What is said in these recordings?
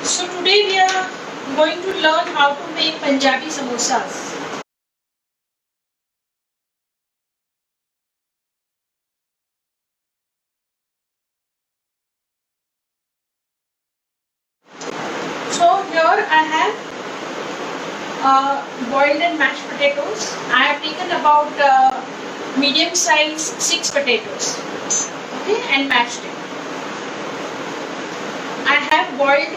So today we are going to learn how to make Punjabi samosas. So here I have boiled and mashed potatoes. I have taken about medium size 6 potatoes, okay, and mashed it. I have boiled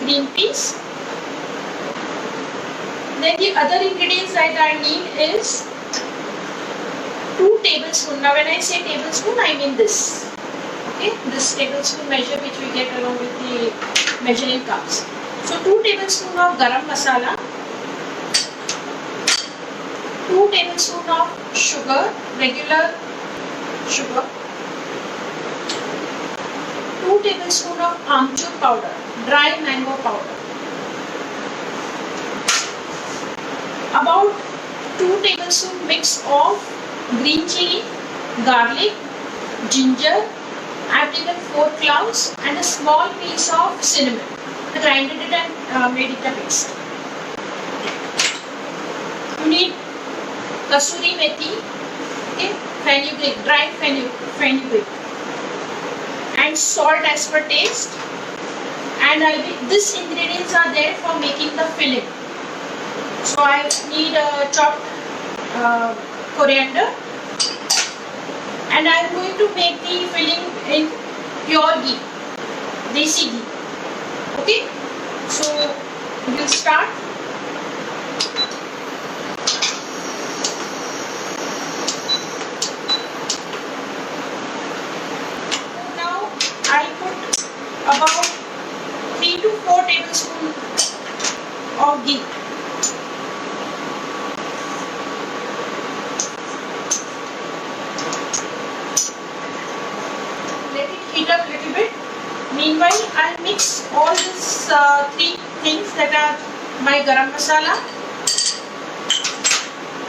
green peas. Then the other ingredients that I need is 2 tablespoons. Now when I say tablespoon, I mean this. Okay, this tablespoon measure which we get along with the measuring cups. So 2 tablespoons of garam masala, 2 tablespoons of sugar, regular sugar, 2 tablespoons of amchur powder, dry mango powder, about 2 tablespoons mix of green chilli, garlic, ginger. I have taken 4 cloves and a small piece of cinnamon. I grinded it and made it a paste. You need kasuri methi, okay, fenugreek, dried fenugreek, and salt as per taste. And these ingredients are there for making the filling. So I need chopped coriander, and I am going to make the filling in pure ghee, desi ghee. Okay, so we'll start. Now I'll put about 3 to 4 tablespoons of ghee. Let it heat up a little bit. Meanwhile, I'll mix all these 3 things that are my garam masala,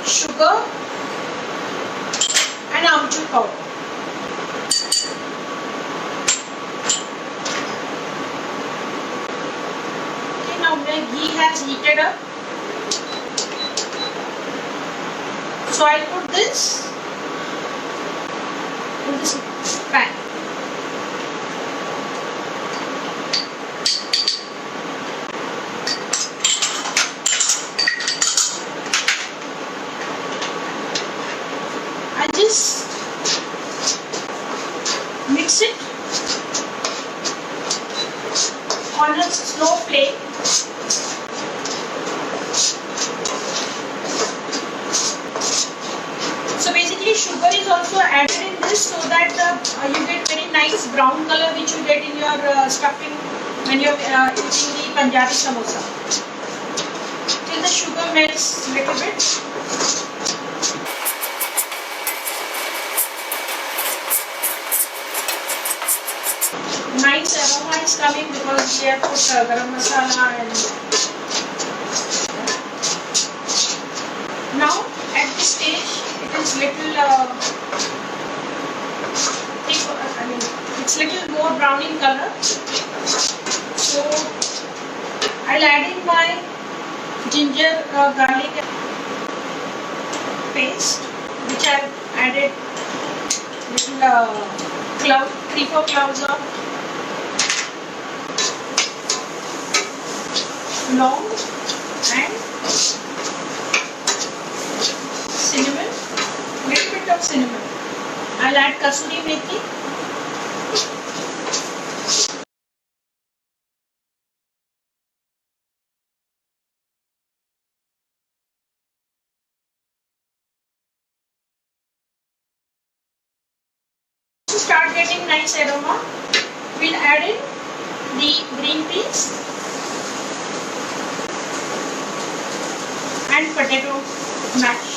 sugar, and amchur powder. Okay, now my ghee has heated up. So I'll put this in this pan. I just mix it on a slow flame. So basically sugar is also added in this so that you get very nice brown color which you get in your stuffing when you are eating the Punjabi samosa. Till the sugar melts a little bit. Nice aroma is coming because we have put garam masala and now at this stage it is little it's little more brown in color. So I'll add in my ginger garlic paste which I've added little 3-4 cloves of long and cinnamon, little bit of cinnamon. I'll add kasuri methi. To start getting nice aroma, we'll add in the green peas and potato mash.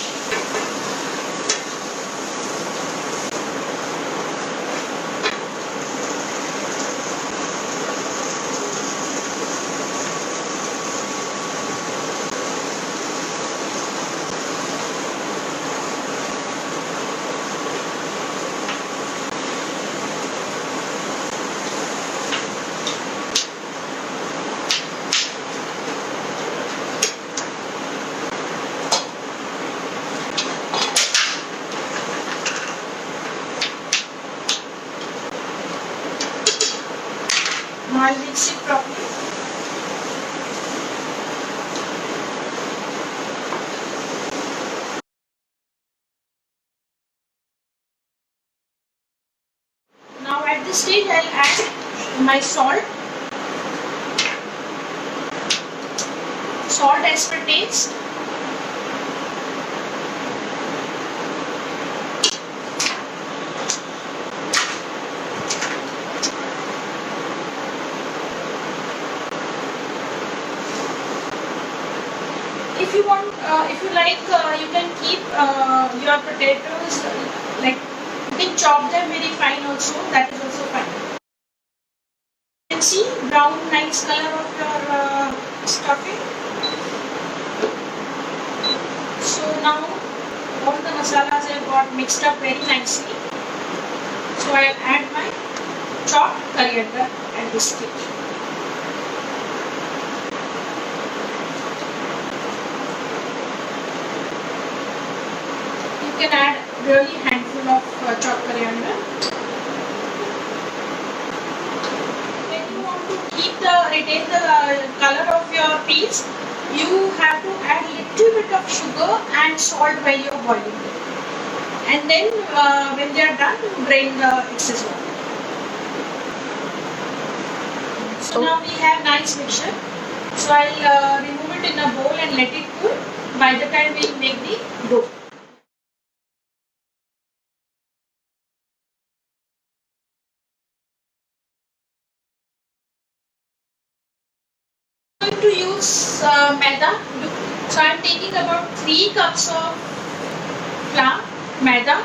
Now I'll mix it properly. Now at this stage I'll add my salt. Salt as per taste. If you want, if you like, you can keep your potatoes, like you can chop them very fine also. That is also fine. You can see brown nice color of your stuffing. So now all the masalas have got mixed up very nicely. So I'll add my chopped coriander at this stage. You can add really handful of chopped coriander. When you want to retain the color of your peas, you have to add little bit of sugar and salt while you are boiling them. And then when they are done, you drain the excess water. So now we have nice mixture. So I'll remove it in a bowl and let it cool. By the time we make the dough. I'm going to use maida. So I am taking about 3 cups of flour, maida.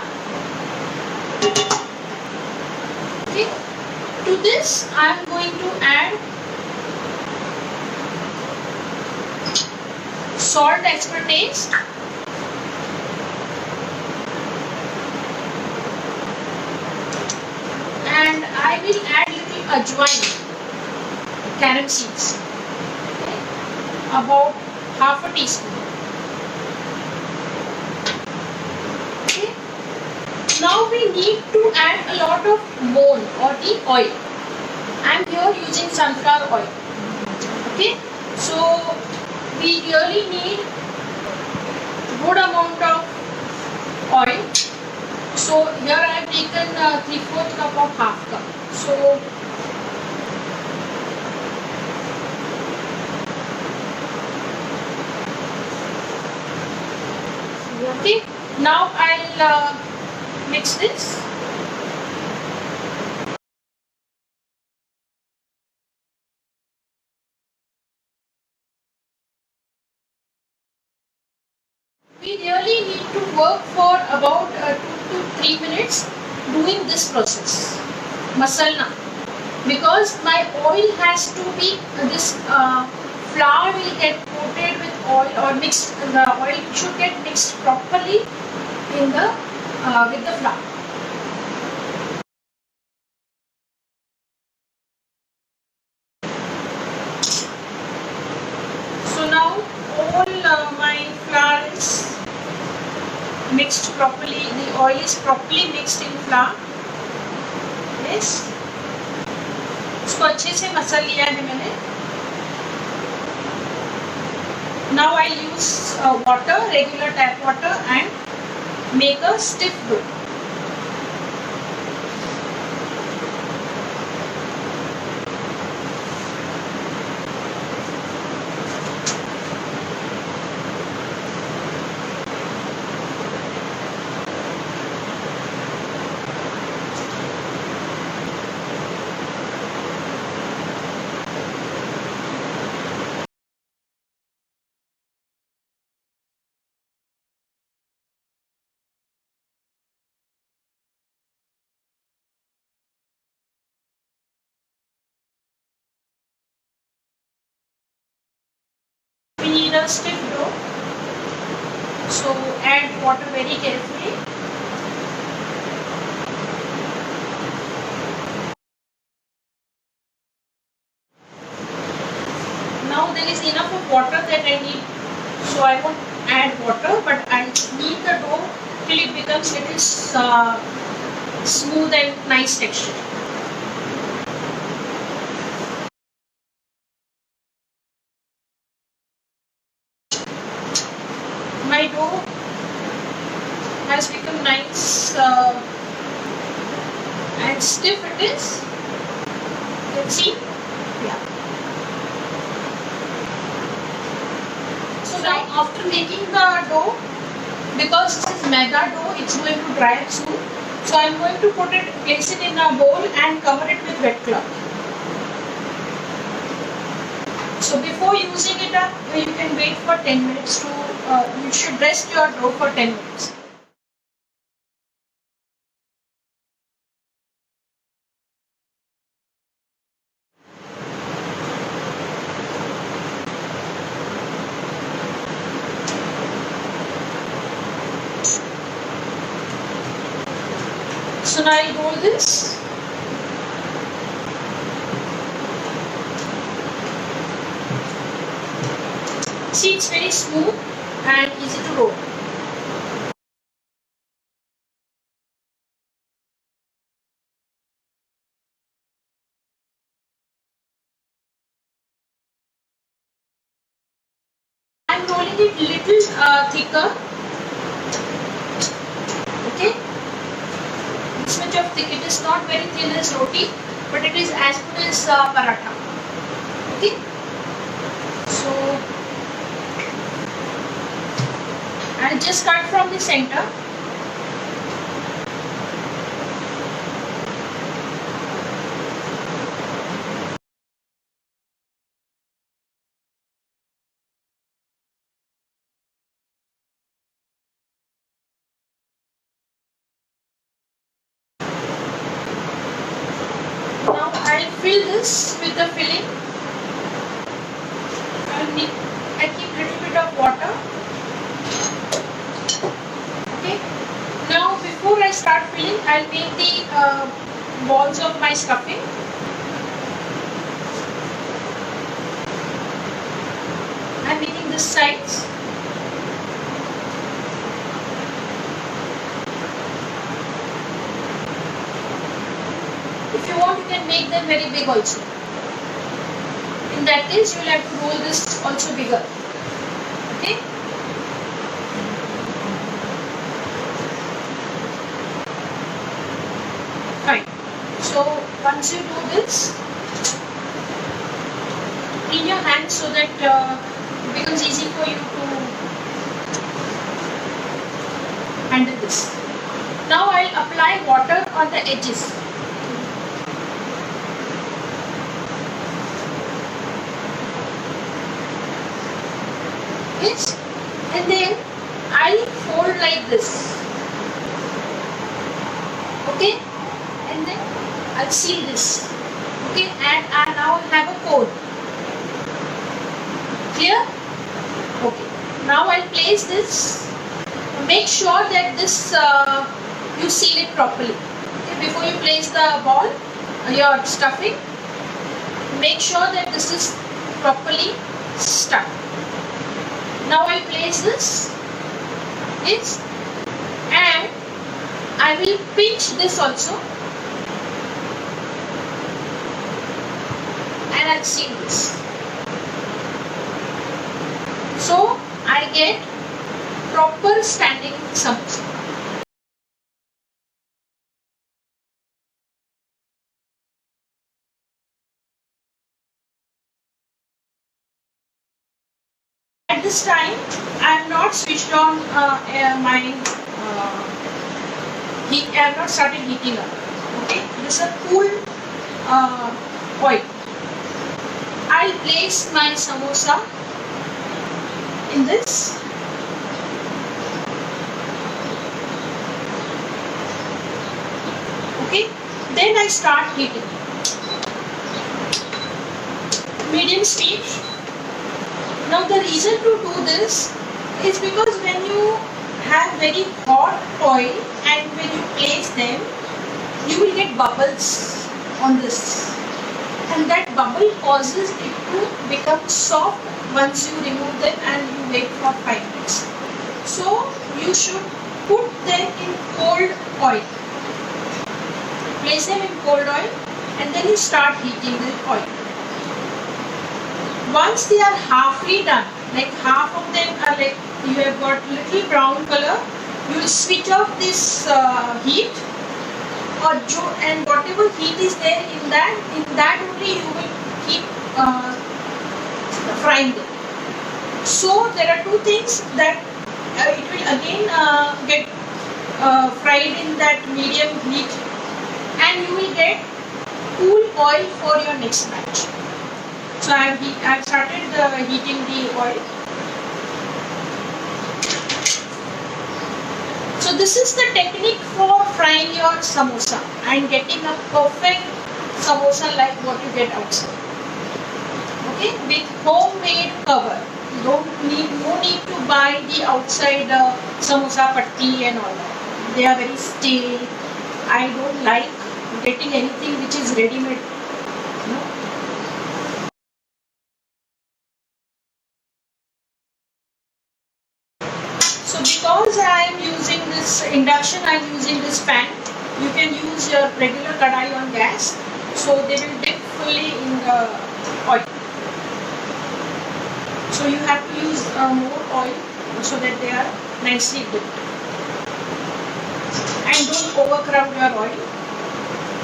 Okay. To this I am going to add salt as per taste. And I will add little ajwain, carrom seeds. About half a teaspoon. Okay. Now we need to add a lot of bone or the oil. I am here using sunflower oil. Okay. So we really need good amount of oil. So here I have taken 3/4 cup of half cup. So okay, now I'll mix this. We really need to work for about 2 to 3 minutes doing this process, masala, because my oil has to be, this flour will get coated with oil or mixed, the oil should get mixed properly in the with the flour. So now all my flour is mixed properly, the oil is properly mixed in flour. Yes, इसको अच्छे से muscle लिया है मैंने. Now I'll use water, regular tap water, and make a stiff dough. We need a stiff dough, so add water very carefully. Now there is enough of water that I need, so I won't add water, but I knead the dough till it becomes little smooth and nice texture. stiff it is. Let's see. Yeah. So now after making the dough, because this is maida dough, it's going to dry soon. So I'm going to place it in a bowl and cover it with wet cloth. So before using it up, you can wait for 10 minutes to, you should rest your dough for 10 minutes. So now I roll this. See, it's very smooth and easy to roll. I'm rolling it little thicker. Okay. This much of thick. It is not very thin as roti, but it is as good as paratha. Okay. So I'll just cut from the center. Now I'll fill this with the filling. I keep a little bit of water. Okay. Now before I start filling, I'll make the balls of my stuffing. I'm making this size. If you want, you can make them very big also. In that case, you will have to roll this also bigger. Okay. Fine. So once you do this, clean your hands so that it becomes easy for you to handle this. Now I'll apply water on the edges. Yes, and then I'll fold like this. Okay, and then I'll seal this. Okay, and I now have a cone. Clear? Okay. Now I'll place this. Make sure that this you seal it properly. Okay, before you place the ball, your stuffing, make sure that this is properly stuck. Now I'll place this. Yes, and I will pinch this also, and I'll seal this. So I get proper standing samosa. At this time, I have not switched on my heat. I have not started heating up. Okay, this is a cool oil. I'll place my samosa in this. Okay, then I start heating. Medium speed. Now the reason to do this is because when you have very hot oil and when you place them, you will get bubbles on this, and that bubble causes it to become soft once you remove them and you wait for 5 minutes. So you should put them in cold oil. Place them in cold oil and then you start heating the oil. Once they are halfly done, like half of them are like you have got little brown color, you will switch off this heat and whatever heat is there in that only you will keep frying them. So there are two things that it will again get fried in that medium heat, and you will get cool oil for your next batch. So I've started heating the oil. So this is the technique for frying your samosa and getting a perfect samosa like what you get outside. Okay, with homemade cover. No need to buy the outside samosa patti and all that. They are very stale. I don't like getting anything which is ready-made. No? So because I am using this induction, I am using this pan. You can use your regular kadai on gas. So they will dip fully in the oil. So you have to use more oil so that they are nicely dipped. And don't overcrowd your oil.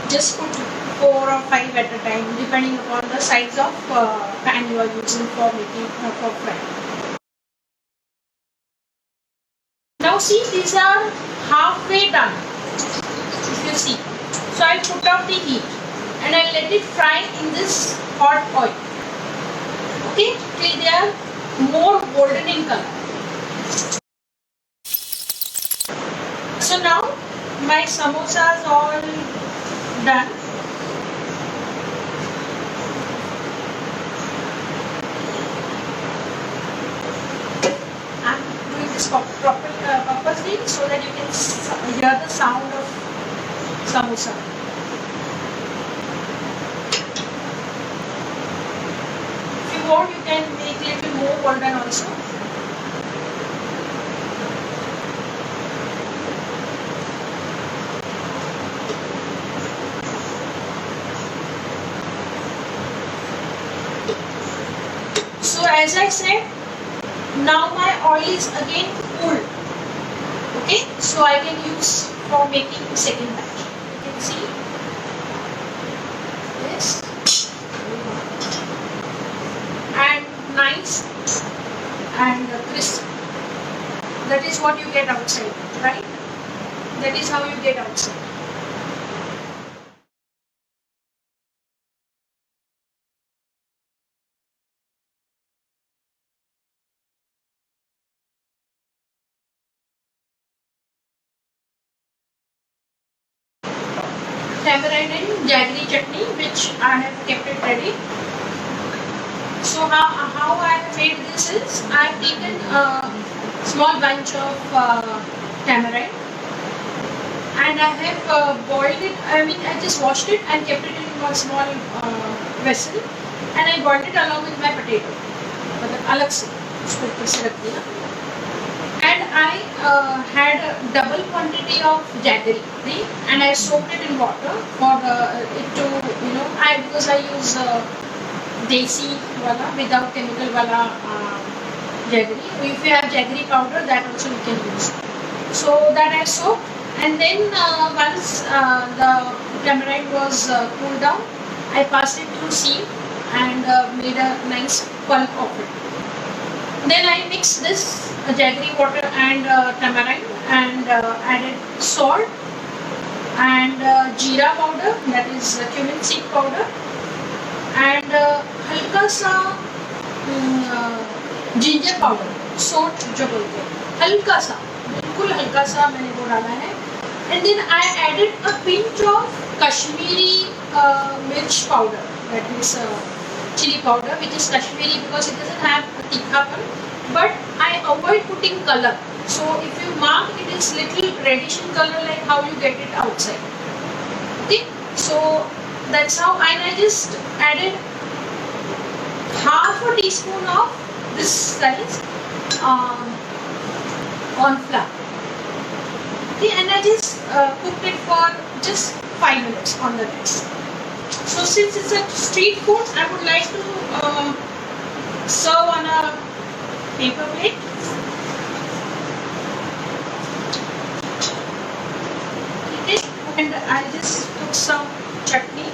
Just put 4 or 5 at a time, depending upon the size of pan you are using for making for frying. Now see, these are halfway done. If you see, so I put out the heat and I let it fry in this hot oil. Okay, till they are more golden in color. So now my samosas all done. I'm doing this purposely so that you can hear the sound of samosa. If you want, you can make a little more golden also. So as I said, now my oil is again cooled. Okay, so I can use for making second batch. You can see this, and nice and crisp. That is what you get outside, right? That is how you get outside. Tamarind and jaggery chutney, which I have kept it ready. So how I have made this is, I have taken a small bunch of tamarind and I have boiled it. I just washed it and kept it in one small vessel, and I boiled it along with my potato. मतलब अलग से उसको ऊपर से रख दिया. And I had a double quantity of jaggery, and I soaked it in water for it to, because I use desi wala without chemical wala jaggery. If you have jaggery powder, that also you can use. So that I soaked, and then once the tamarind was cooled down, I passed it through sieve and made a nice pulp of it. Then I mixed this jaggery water and tamarind and added salt and jeera powder, that is cumin seed powder, and हल्का सा ginger powder, salt जो बोलते हैं, हल्का सा, बिल्कुल हल्का सा मैंने वो डाला है. And then I added a pinch of Kashmiri mirch powder, that is chilli powder, which is Kashmiri because it doesn't have a tikhapan, but I avoid putting color. So if you mark, it is little reddish in color like how you get it outside. Okay, so that's how. And I just added half a teaspoon of this size corn flour. Okay, and I just cooked it for just 5 minutes on the gas. So since it's a street food, I would like to serve on a paper plate. Okay, And I just took some chutney.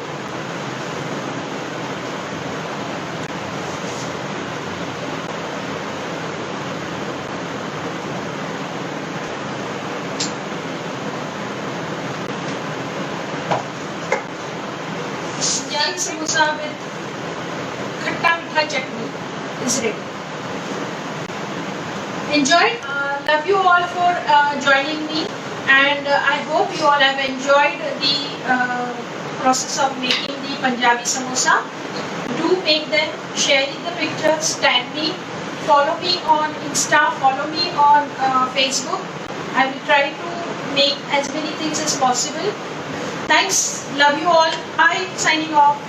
Punjabi samosa with khatta mitha chutney is ready. Enjoy. Love you all for joining me, and I hope you all have enjoyed the process of making the Punjabi samosa. Do make them, share the pictures, tag me, follow me on Insta, follow me on Facebook. I will try to make as many things as possible. Thanks, love you all. Bye, signing off.